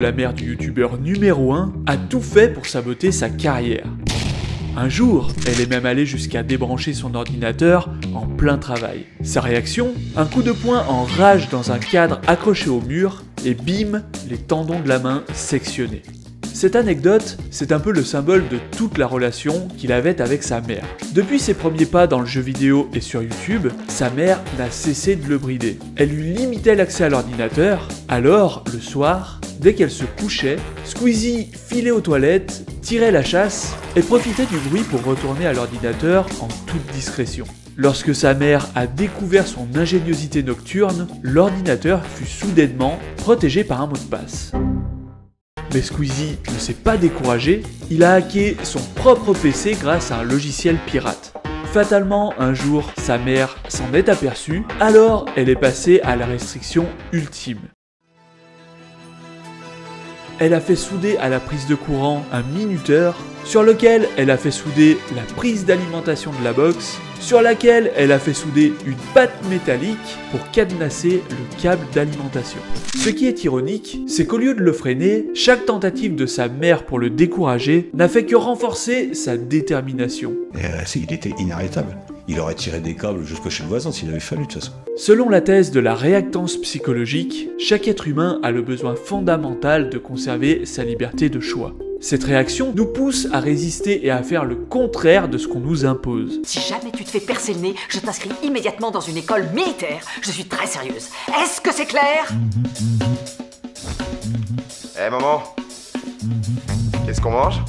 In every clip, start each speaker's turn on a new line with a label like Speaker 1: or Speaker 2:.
Speaker 1: La mère du youtubeur numéro 1 a tout fait pour saboter sa carrière. Un jour, elle est même allée jusqu'à débrancher son ordinateur en plein travail. Sa réaction? Un coup de poing en rage dans un cadre accroché au mur et bim, les tendons de la main sectionnés. Cette anecdote, c'est un peu le symbole de toute la relation qu'il avait avec sa mère. Depuis ses premiers pas dans le jeu vidéo et sur YouTube, sa mère n'a cessé de le brider. Elle lui limitait l'accès à l'ordinateur, alors, le soir, dès qu'elle se couchait, Squeezie filait aux toilettes, tirait la chasse et profitait du bruit pour retourner à l'ordinateur en toute discrétion. Lorsque sa mère a découvert son ingéniosité nocturne, l'ordinateur fut soudainement protégé par un mot de passe. Mais Squeezie ne s'est pas découragé, il a hacké son propre PC grâce à un logiciel pirate. Fatalement, un jour, sa mère s'en est aperçue, alors elle est passée à la restriction ultime. Elle a fait souder à la prise de courant un minuteur, sur lequel elle a fait souder la prise d'alimentation de la box, sur laquelle elle a fait souder une patte métallique pour cadenasser le câble d'alimentation. Ce qui est ironique, c'est qu'au lieu de le freiner, chaque tentative de sa mère pour le décourager n'a fait que renforcer sa détermination.
Speaker 2: Il était inarrêtable. Il aurait tiré des câbles jusque chez le voisin s'il avait fallu de toute façon.
Speaker 1: Selon la thèse de la réactance psychologique, chaque être humain a le besoin fondamental de conserver sa liberté de choix. Cette réaction nous pousse à résister et à faire le contraire de ce qu'on nous impose.
Speaker 3: Si jamais tu te fais percer le nez, je t'inscris immédiatement dans une école militaire. Je suis très sérieuse. Est-ce que c'est clair?
Speaker 4: Eh maman, qu'est-ce qu'on mange?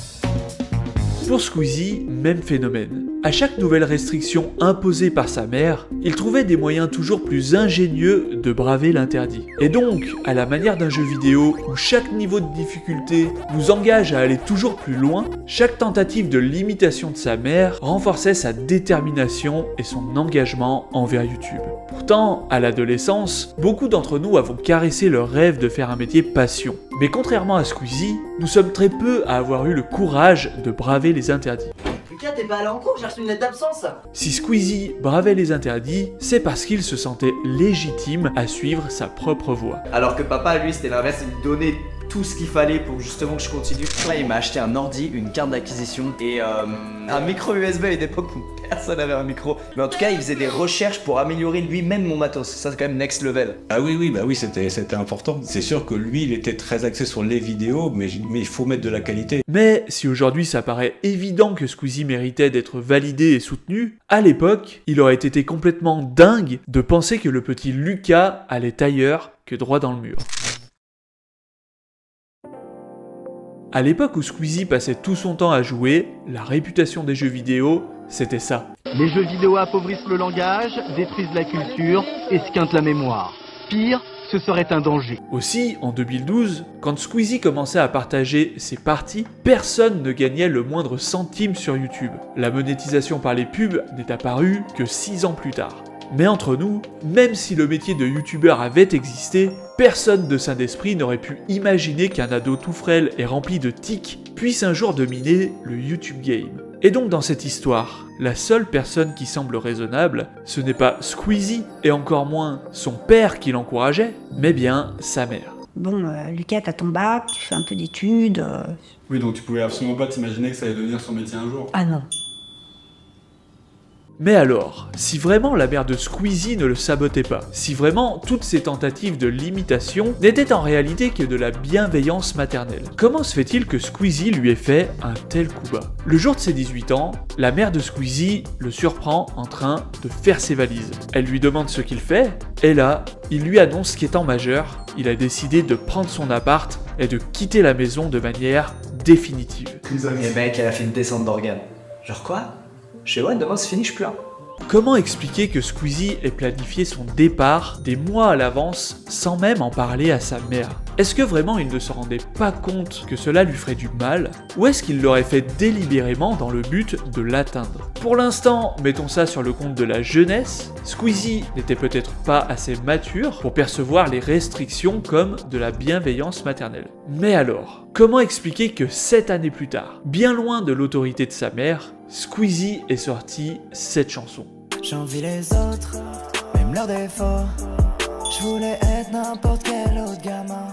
Speaker 1: Pour Squeezie, même phénomène. À chaque nouvelle restriction imposée par sa mère, il trouvait des moyens toujours plus ingénieux de braver l'interdit. Et donc, à la manière d'un jeu vidéo où chaque niveau de difficulté nous engage à aller toujours plus loin, chaque tentative de limitation de sa mère renforçait sa détermination et son engagement envers YouTube. Pourtant, à l'adolescence, beaucoup d'entre nous avons caressé le rêve de faire un métier passion. Mais contrairement à Squeezie, nous sommes très peu à avoir eu le courage de braver les interdits.
Speaker 5: Lucas, t'es pas allé en cours, j'ai reçu une lettre d'absence.
Speaker 1: Si Squeezie bravait les interdits, c'est parce qu'il se sentait légitime à suivre sa propre voie.
Speaker 5: Alors que papa, lui, c'était l'inverse, il me donnait tout ce qu'il fallait pour justement que je continue. Là, il m'a acheté un ordi, une carte d'acquisition et un micro USB à une époque où personne n'avait un micro. Mais en tout cas, il faisait des recherches pour améliorer lui-même mon matos. Ça, c'est quand même next level.
Speaker 2: Ah oui, c'était important. C'est sûr que lui, il était très axé sur les vidéos, mais il faut mettre de la qualité.
Speaker 1: Mais si aujourd'hui ça paraît évident que Squeezie méritait d'être validé et soutenu, à l'époque, il aurait été complètement dingue de penser que le petit Lucas allait ailleurs que droit dans le mur. À l'époque où Squeezie passait tout son temps à jouer, la réputation des jeux vidéo, c'était ça.
Speaker 6: Les jeux vidéo appauvrissent le langage, détruisent la culture, esquintent la mémoire. Pire, ce serait un danger.
Speaker 1: Aussi, en 2012, quand Squeezie commençait à partager ses parties, personne ne gagnait le moindre centime sur YouTube. La monétisation par les pubs n'est apparue que 6 ans plus tard. Mais entre nous, même si le métier de youtubeur avait existé, personne de sain d'esprit n'aurait pu imaginer qu'un ado tout frêle et rempli de tics puisse un jour dominer le YouTube game. Et donc dans cette histoire, la seule personne qui semble raisonnable, ce n'est pas Squeezie, et encore moins son père qui l'encourageait, mais bien sa mère.
Speaker 7: Bon, Lucas, t'as ton bac, tu fais un peu d'études...
Speaker 8: Oui, donc tu pouvais absolument pas t'imaginer que ça allait devenir son métier un jour.
Speaker 7: Ah non.
Speaker 1: Mais alors, si vraiment la mère de Squeezie ne le sabotait pas, si vraiment toutes ces tentatives de limitation n'étaient en réalité que de la bienveillance maternelle, comment se fait-il que Squeezie lui ait fait un tel coup bas? Le jour de ses 18 ans, la mère de Squeezie le surprend en train de faire ses valises. Elle lui demande ce qu'il fait, et là, il lui annonce qu'étant majeur, il a décidé de prendre son appart et de quitter la maison de manière définitive.
Speaker 5: Et mec, elle a fait une descente d'organes. Genre quoi? Chez moi, demain c'est fini, je pleure.
Speaker 1: Comment expliquer que Squeezie ait planifié son départ des mois à l'avance sans même en parler à sa mère? Est-ce que vraiment il ne se rendait pas compte que cela lui ferait du mal? Ou est-ce qu'il l'aurait fait délibérément dans le but de l'atteindre? Pour l'instant, mettons ça sur le compte de la jeunesse, Squeezie n'était peut-être pas assez mature pour percevoir les restrictions comme de la bienveillance maternelle. Mais alors, comment expliquer que 7 années plus tard, bien loin de l'autorité de sa mère, Squeezie est sorti cette chanson?
Speaker 9: J'envie les autres, même leurs défauts. Je voulais être n'importe quel autre gamin.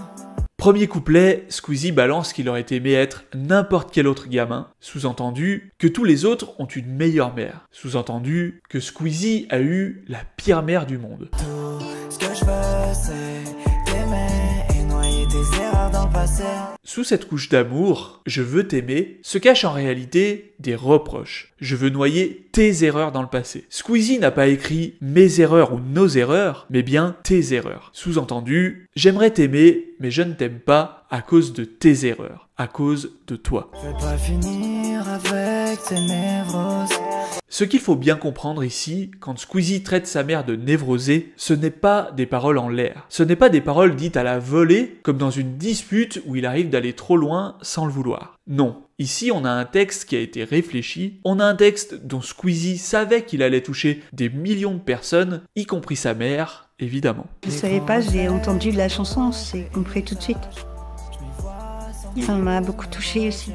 Speaker 1: Premier couplet, Squeezie balance qu'il aurait aimé être n'importe quel autre gamin, sous-entendu que tous les autres ont une meilleure mère, sous-entendu que Squeezie a eu la pire mère du monde.
Speaker 9: Tout ce que je veux, c'est t'aimer et noyer tes erreurs dans le passé.
Speaker 1: Sous cette couche d'amour, je veux t'aimer, se cachent en réalité des reproches. Je veux noyer tes erreurs dans le passé. Squeezie n'a pas écrit mes erreurs ou nos erreurs, mais bien tes erreurs. Sous-entendu, j'aimerais t'aimer, mais je ne t'aime pas à cause de tes erreurs, à cause de toi.
Speaker 9: Je vais pas finir avec tes névroses.
Speaker 1: Ce qu'il faut bien comprendre ici, quand Squeezie traite sa mère de névrosée, ce n'est pas des paroles en l'air. Ce n'est pas des paroles dites à la volée, comme dans une dispute où il arrive d'aller trop loin sans le vouloir. Non. Ici, on a un texte qui a été réfléchi, on a un texte dont Squeezie savait qu'il allait toucher des millions de personnes, y compris sa mère, évidemment.
Speaker 7: Je savais pas, j'ai entendu la chanson, j'ai compris tout de suite. Ça m'a beaucoup touchée aussi.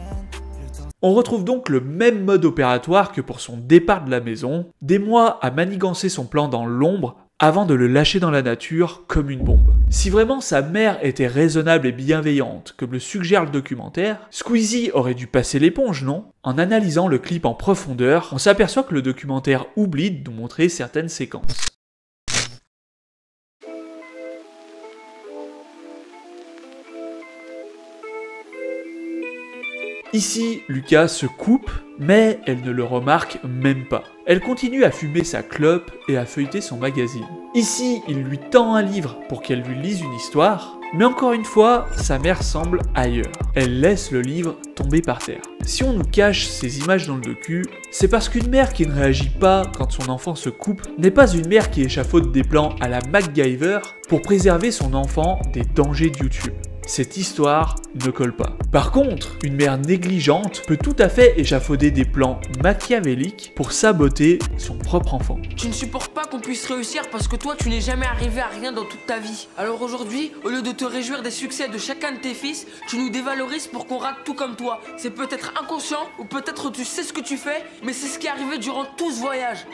Speaker 1: On retrouve donc le même mode opératoire que pour son départ de la maison, des mois à manigancer son plan dans l'ombre avant de le lâcher dans la nature comme une bombe. Si vraiment sa mère était raisonnable et bienveillante, comme le suggère le documentaire, Squeezie aurait dû passer l'éponge, non? En analysant le clip en profondeur, on s'aperçoit que le documentaire oublie de nous montrer certaines séquences. Ici, Lucas se coupe, mais elle ne le remarque même pas. Elle continue à fumer sa clope et à feuilleter son magazine. Ici, il lui tend un livre pour qu'elle lui lise une histoire, mais encore une fois, sa mère semble ailleurs. Elle laisse le livre tomber par terre. Si on nous cache ces images dans le docu, c'est parce qu'une mère qui ne réagit pas quand son enfant se coupe n'est pas une mère qui échafaude des plans à la MacGyver pour préserver son enfant des dangers de YouTube. Cette histoire ne colle pas. Par contre, une mère négligente peut tout à fait échafauder des plans machiavéliques pour saboter son propre enfant.
Speaker 10: Tu ne supportes pas qu'on puisse réussir parce que toi tu n'es jamais arrivé à rien dans toute ta vie. Alors aujourd'hui, au lieu de te réjouir des succès de chacun de tes fils, tu nous dévalorises pour qu'on rate tout comme toi. C'est peut-être inconscient ou peut-être tu sais ce que tu fais, mais c'est ce qui est arrivé durant tout ce voyage.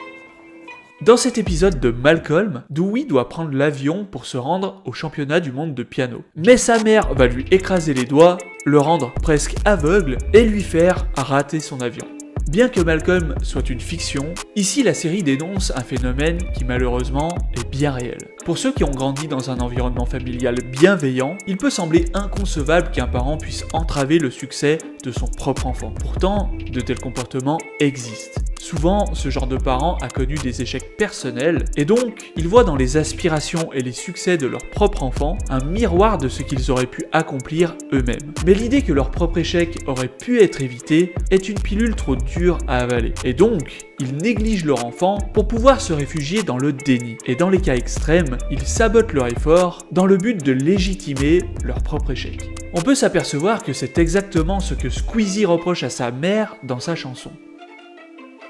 Speaker 1: Dans cet épisode de Malcolm, Dewey doit prendre l'avion pour se rendre au championnat du monde de piano. Mais sa mère va lui écraser les doigts, le rendre presque aveugle et lui faire rater son avion. Bien que Malcolm soit une fiction, ici la série dénonce un phénomène qui malheureusement est bien réel. Pour ceux qui ont grandi dans un environnement familial bienveillant, il peut sembler inconcevable qu'un parent puisse entraver le succès de son propre enfant. Pourtant, de tels comportements existent. Souvent, ce genre de parent a connu des échecs personnels et donc, ils voient dans les aspirations et les succès de leur propre enfant un miroir de ce qu'ils auraient pu accomplir eux-mêmes. Mais l'idée que leur propre échec aurait pu être évité est une pilule trop dure à avaler. Et donc, ils négligent leur enfant pour pouvoir se réfugier dans le déni. Et dans les cas extrêmes, ils sabotent leur effort dans le but de légitimer leur propre échec. On peut s'apercevoir que c'est exactement ce que Squeezie reproche à sa mère dans sa chanson.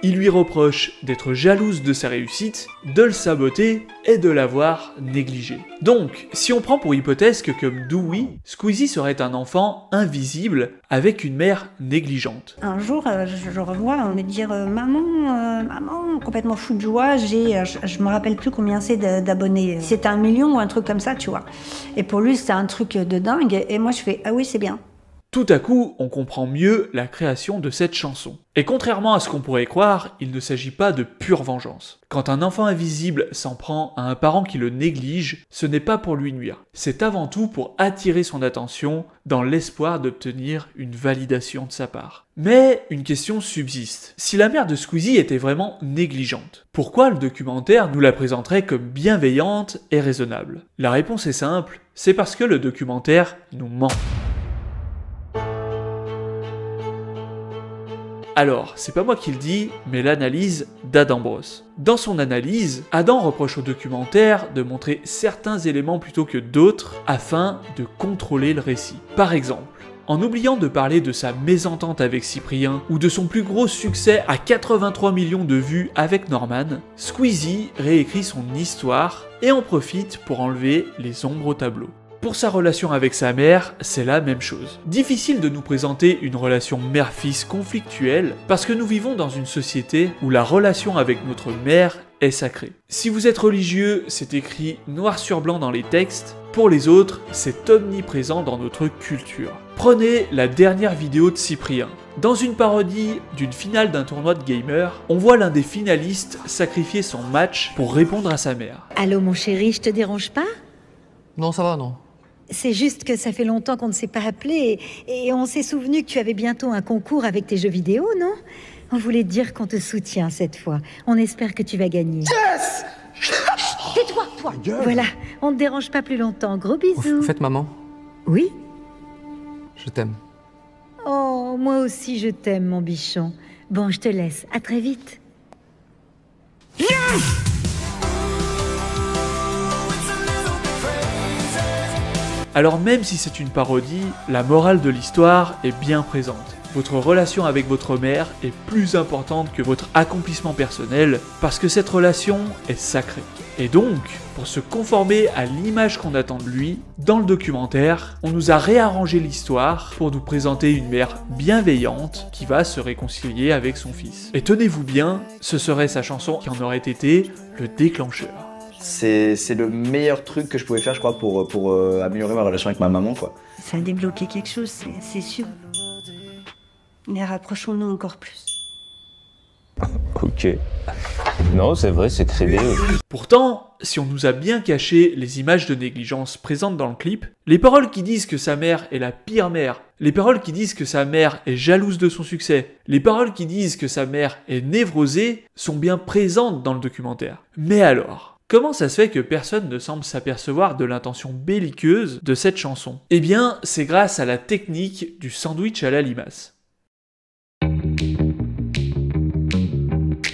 Speaker 1: Il lui reproche d'être jalouse de sa réussite, de le saboter et de l'avoir négligé. Donc, si on prend pour hypothèse que comme Dewey, Squeezie serait un enfant invisible avec une mère négligente.
Speaker 7: Un jour, je revois me dire maman, complètement fou de joie, je me rappelle plus combien c'est d'abonnés. C'était 1 million ou un truc comme ça, tu vois. Et pour lui, c'était un truc de dingue. Et moi, je fais ah oui, c'est bien.
Speaker 1: Tout à coup, on comprend mieux la création de cette chanson. Et contrairement à ce qu'on pourrait croire, il ne s'agit pas de pure vengeance. Quand un enfant invisible s'en prend à un parent qui le néglige, ce n'est pas pour lui nuire. C'est avant tout pour attirer son attention dans l'espoir d'obtenir une validation de sa part. Mais une question subsiste. Si la mère de Squeezie était vraiment négligente, pourquoi le documentaire nous la présenterait comme bienveillante et raisonnable? La réponse est simple, c'est parce que le documentaire nous ment. Alors, c'est pas moi qui le dis, mais l'analyse d'Adam Bross. Dans son analyse, Adam reproche au documentaire de montrer certains éléments plutôt que d'autres afin de contrôler le récit. Par exemple, en oubliant de parler de sa mésentente avec Cyprien ou de son plus gros succès à 83 millions de vues avec Norman, Squeezie réécrit son histoire et en profite pour enlever les ombres au tableau. Pour sa relation avec sa mère, c'est la même chose. Difficile de nous présenter une relation mère-fils conflictuelle parce que nous vivons dans une société où la relation avec notre mère est sacré. Si vous êtes religieux, c'est écrit noir sur blanc dans les textes. Pour les autres, c'est omniprésent dans notre culture. Prenez la dernière vidéo de Cyprien. Dans une parodie d'une finale d'un tournoi de gamer, on voit l'un des finalistes sacrifier son match pour répondre à sa mère.
Speaker 11: Allô mon chéri, je te dérange pas?
Speaker 12: Non, ça va, non.
Speaker 11: C'est juste que ça fait longtemps qu'on ne s'est pas appelé et on s'est souvenu que tu avais bientôt un concours avec tes jeux vidéo, non? On voulait te dire qu'on te soutient cette fois. On espère que tu vas gagner.
Speaker 12: Yes!
Speaker 11: Tais-toi, toi! Voilà, on ne te dérange pas plus longtemps. Gros bisous.
Speaker 12: Au fait, maman.
Speaker 11: Oui?
Speaker 12: Je t'aime.
Speaker 11: Oh, moi aussi je t'aime, mon bichon. Bon, je te laisse. À très vite.
Speaker 1: Alors même si c'est une parodie, la morale de l'histoire est bien présente. Votre relation avec votre mère est plus importante que votre accomplissement personnel parce que cette relation est sacrée. Et donc, pour se conformer à l'image qu'on attend de lui, dans le documentaire, on nous a réarrangé l'histoire pour nous présenter une mère bienveillante qui va se réconcilier avec son fils. Et tenez-vous bien, ce serait sa chanson qui en aurait été le déclencheur.
Speaker 5: C'est le meilleur truc que je pouvais faire, je crois, pour améliorer ma relation avec ma maman, quoi.
Speaker 7: Ça a débloqué quelque chose, c'est sûr. Mais rapprochons-nous encore plus.
Speaker 13: Ok. Non, c'est vrai, c'est crédible.
Speaker 1: Pourtant, si on nous a bien caché les images de négligence présentes dans le clip, les paroles qui disent que sa mère est la pire mère, les paroles qui disent que sa mère est jalouse de son succès, les paroles qui disent que sa mère est névrosée sont bien présentes dans le documentaire. Mais alors, comment ça se fait que personne ne semble s'apercevoir de l'intention belliqueuse de cette chanson? Eh bien, c'est grâce à la technique du sandwich à la limace.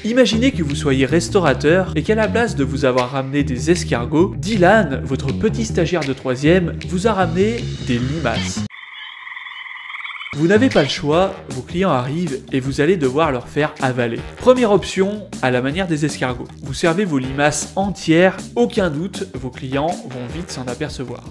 Speaker 1: Imaginez que vous soyez restaurateur et qu'à la place de vous avoir ramené des escargots, Dylan, votre petit stagiaire de 3e, vous a ramené des limaces. Vous n'avez pas le choix, vos clients arrivent et vous allez devoir leur faire avaler. Première option, à la manière des escargots. Vous servez vos limaces entières, aucun doute, vos clients vont vite s'en apercevoir.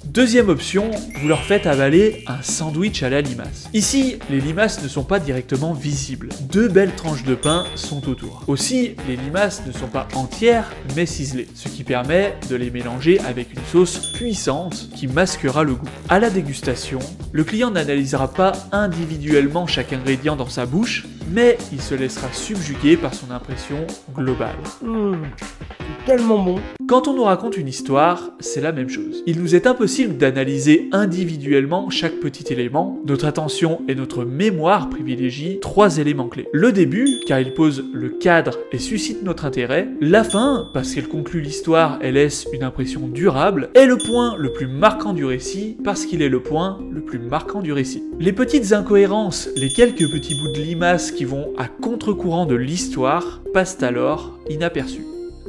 Speaker 1: Deuxième option, vous leur faites avaler un sandwich à la limace. Ici, les limaces ne sont pas directement visibles. Deux belles tranches de pain sont autour. Aussi, les limaces ne sont pas entières, mais ciselées, ce qui permet de les mélanger avec une sauce puissante qui masquera le goût. À la dégustation, le client n'analysera pas individuellement chaque ingrédient dans sa bouche, mais il se laissera subjuguer par son impression globale.
Speaker 12: Tellement bon.
Speaker 1: Quand on nous raconte une histoire, c'est la même chose. Il nous est impossible d'analyser individuellement chaque petit élément. Notre attention et notre mémoire privilégient 3 éléments clés. Le début, car il pose le cadre et suscite notre intérêt. La fin, parce qu'elle conclut l'histoire et laisse une impression durable. Et le point le plus marquant du récit, parce qu'il est le point le plus marquant du récit. Les petites incohérences, les quelques petits bouts de limaces qui vont à contre-courant de l'histoire, passent alors inaperçus.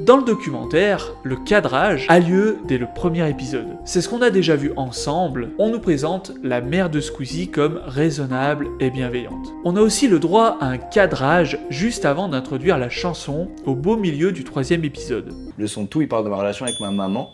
Speaker 1: Dans le documentaire, le cadrage a lieu dès le premier épisode. C'est ce qu'on a déjà vu ensemble. On nous présente la mère de Squeezie comme raisonnable et bienveillante. On a aussi le droit à un cadrage juste avant d'introduire la chanson au beau milieu du 3e épisode.
Speaker 5: Le son tout, il parle de ma relation avec ma maman.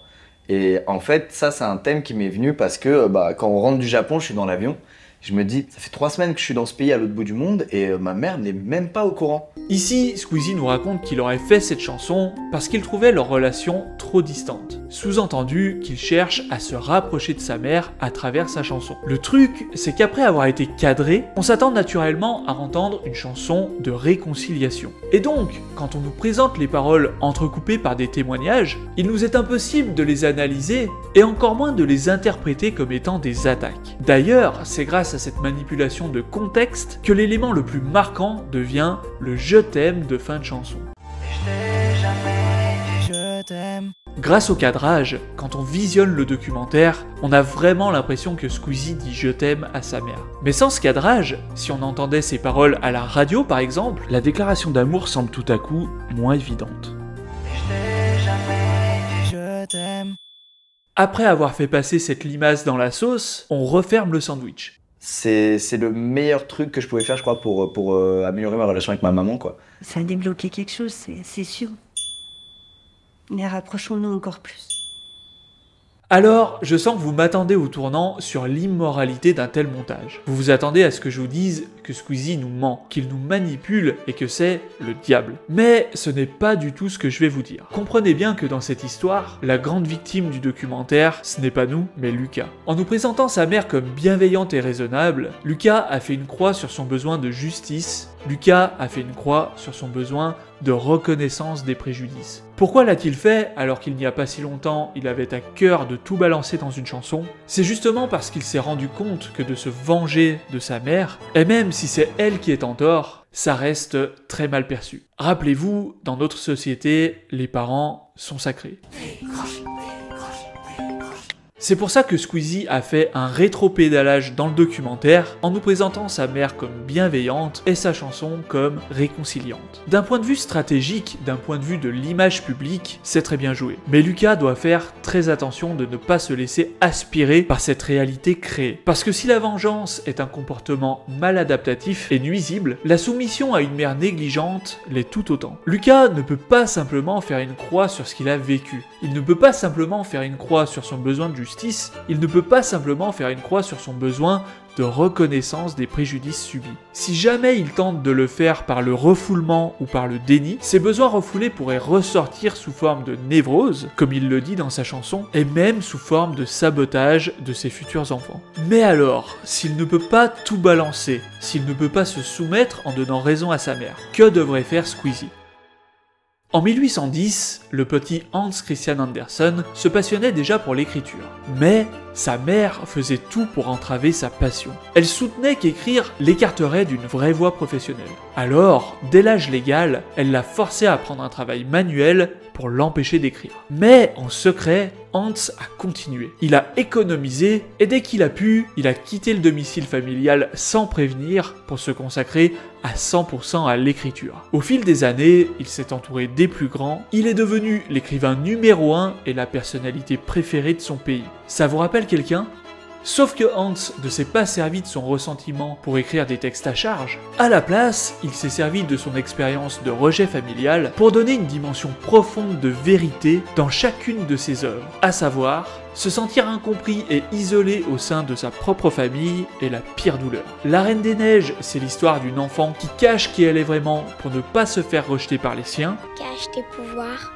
Speaker 5: Et en fait, ça, c'est un thème qui m'est venu parce que quand on rentre du Japon, je suis dans l'avion. Je me dis, ça fait 3 semaines que je suis dans ce pays à l'autre bout du monde et ma mère n'est même pas au courant.
Speaker 1: Ici, Squeezie nous raconte qu'il aurait fait cette chanson parce qu'il trouvait leur relation trop distante. Sous-entendu qu'il cherche à se rapprocher de sa mère à travers sa chanson. Le truc, c'est qu'après avoir été cadré, on s'attend naturellement à entendre une chanson de réconciliation. Et donc, quand on nous présente les paroles entrecoupées par des témoignages, il nous est impossible de les analyser et encore moins de les interpréter comme étant des attaques. D'ailleurs, c'est grâce à cette manipulation de contexte que l'élément le plus marquant devient le je t'aime de fin de chanson. Grâce au cadrage, quand on visionne le documentaire, on a vraiment l'impression que Squeezie dit je t'aime à sa mère. Mais sans ce cadrage, si on entendait ces paroles à la radio par exemple, la déclaration d'amour semble tout à coup moins évidente. Après avoir fait passer cette limace dans la sauce, on referme le sandwich.
Speaker 5: C'est le meilleur truc que je pouvais faire, je crois, pour améliorer ma relation avec ma maman, quoi.
Speaker 7: Ça a débloqué quelque chose, c'est sûr. Mais rapprochons-nous encore plus.
Speaker 1: Alors, je sens que vous m'attendez au tournant sur l'immoralité d'un tel montage. Vous vous attendez à ce que je vous dise que Squeezie nous ment, qu'il nous manipule et que c'est le diable. Mais ce n'est pas du tout ce que je vais vous dire. Comprenez bien que dans cette histoire, la grande victime du documentaire, ce n'est pas nous, mais Lucas. En nous présentant sa mère comme bienveillante et raisonnable, Lucas a fait une croix sur son besoin de justice. Lucas a fait une croix sur son besoin de reconnaissance des préjudices. Pourquoi l'a-t-il fait alors qu'il n'y a pas si longtemps il avait à cœur de tout balancer dans une chanson? C'est justement parce qu'il s'est rendu compte que de se venger de sa mère, et même si c'est elle qui est en tort, ça reste très mal perçu. Rappelez-vous, dans notre société, les parents sont sacrés. C'est pour ça que Squeezie a fait un rétropédalage dans le documentaire en nous présentant sa mère comme bienveillante et sa chanson comme réconciliante. D'un point de vue stratégique, d'un point de vue de l'image publique, c'est très bien joué. Mais Lucas doit faire très attention de ne pas se laisser aspirer par cette réalité créée. Parce que si la vengeance est un comportement mal adaptatif et nuisible, la soumission à une mère négligente l'est tout autant. Lucas ne peut pas simplement faire une croix sur ce qu'il a vécu. Il ne peut pas simplement faire une croix sur son besoin de justice. Il ne peut pas simplement faire une croix sur son besoin de reconnaissance des préjudices subis. Si jamais il tente de le faire par le refoulement ou par le déni, ses besoins refoulés pourraient ressortir sous forme de névrose, comme il le dit dans sa chanson, et même sous forme de sabotage de ses futurs enfants. Mais alors, s'il ne peut pas tout balancer, s'il ne peut pas se soumettre en donnant raison à sa mère, que devrait faire Squeezie ? En 1810, le petit Hans Christian Andersen se passionnait déjà pour l'écriture. Mais sa mère faisait tout pour entraver sa passion. Elle soutenait qu'écrire l'écarterait d'une vraie voie professionnelle. Alors, dès l'âge légal, elle l'a forcé à prendre un travail manuel pour l'empêcher d'écrire. Mais en secret, Hans a continué. Il a économisé et dès qu'il a pu, il a quitté le domicile familial sans prévenir pour se consacrer à 100% à l'écriture. Au fil des années, il s'est entouré des plus grands, il est devenu l'écrivain numéro 1 et la personnalité préférée de son pays. Ça vous rappelle quelqu'un ? Sauf que Hans ne s'est pas servi de son ressentiment pour écrire des textes à charge. À la place, il s'est servi de son expérience de rejet familial pour donner une dimension profonde de vérité dans chacune de ses œuvres, à savoir se sentir incompris et isolé au sein de sa propre famille est la pire douleur. La Reine des Neiges, c'est l'histoire d'une enfant qui cache qui elle est vraiment pour ne pas se faire rejeter par les siens.
Speaker 14: Cache tes pouvoirs.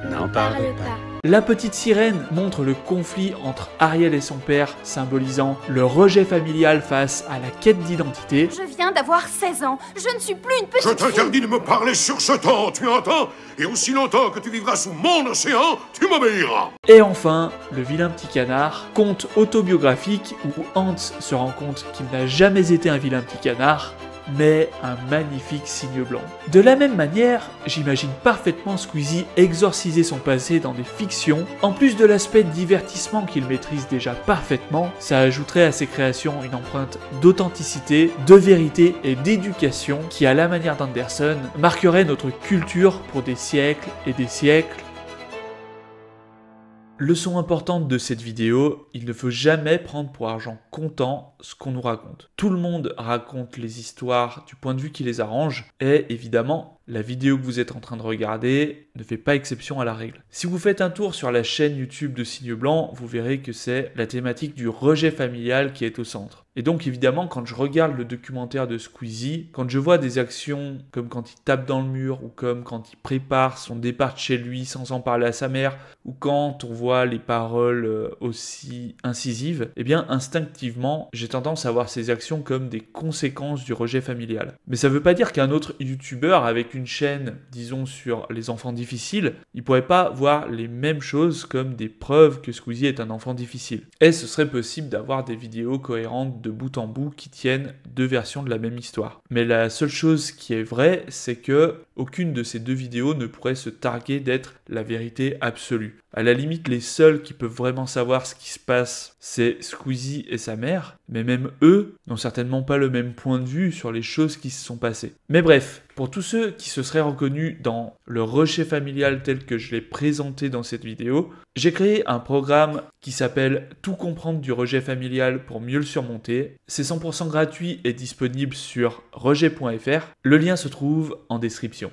Speaker 13: N'en parle pas.
Speaker 1: La Petite Sirène montre le conflit entre Ariel et son père, symbolisant le rejet familial face à la quête d'identité.
Speaker 14: Je viens d'avoir 16 ans. Je ne suis plus une petite
Speaker 15: fille. Je t'interdis de me parler sur ce ton, tu entends? Et aussi longtemps que tu vivras sous mon océan, tu m'obéiras.
Speaker 1: Et enfin, Le Vilain Petit Canard, conte autobiographique où Hans se rend compte qu'il n'a jamais été un vilain petit canard, mais un magnifique cygne blanc. De la même manière, j'imagine parfaitement Squeezie exorciser son passé dans des fictions. En plus de l'aspect divertissement qu'il maîtrise déjà parfaitement, ça ajouterait à ses créations une empreinte d'authenticité, de vérité et d'éducation qui, à la manière d'Andersen, marquerait notre culture pour des siècles et des siècles. Leçon importante de cette vidéo, il ne faut jamais prendre pour argent comptant ce qu'on nous raconte. Tout le monde raconte les histoires du point de vue qui les arrange, et évidemment, la vidéo que vous êtes en train de regarder ne fait pas exception à la règle. Si vous faites un tour sur la chaîne YouTube de Cygne Blanc, vous verrez que c'est la thématique du rejet familial qui est au centre. Et donc évidemment, quand je regarde le documentaire de Squeezie, quand je vois des actions comme quand il tape dans le mur, ou comme quand il prépare son départ de chez lui sans en parler à sa mère, ou quand on voit les paroles aussi incisives, eh bien instinctivement, j'ai tendance à voir ces actions comme des conséquences du rejet familial. Mais ça veut pas dire qu'un autre youtubeur avec une chaîne, disons, sur les enfants difficiles, il pourrait pas voir les mêmes choses comme des preuves que Squeezie est un enfant difficile. Et ce serait possible d'avoir des vidéos cohérentes de bout en bout qui tiennent deux versions de la même histoire. Mais la seule chose qui est vraie, c'est que aucune de ces deux vidéos ne pourrait se targuer d'être la vérité absolue. À la limite, les seuls qui peuvent vraiment savoir ce qui se passe, c'est Squeezie et sa mère, mais même eux n'ont certainement pas le même point de vue sur les choses qui se sont passées. Mais bref, pour tous ceux qui se seraient reconnus dans le rejet familial tel que je l'ai présenté dans cette vidéo, j'ai créé un programme qui s'appelle « Tout comprendre du rejet familial pour mieux le surmonter ». C'est 100% gratuit et disponible sur rejet.fr. Le lien se trouve en description.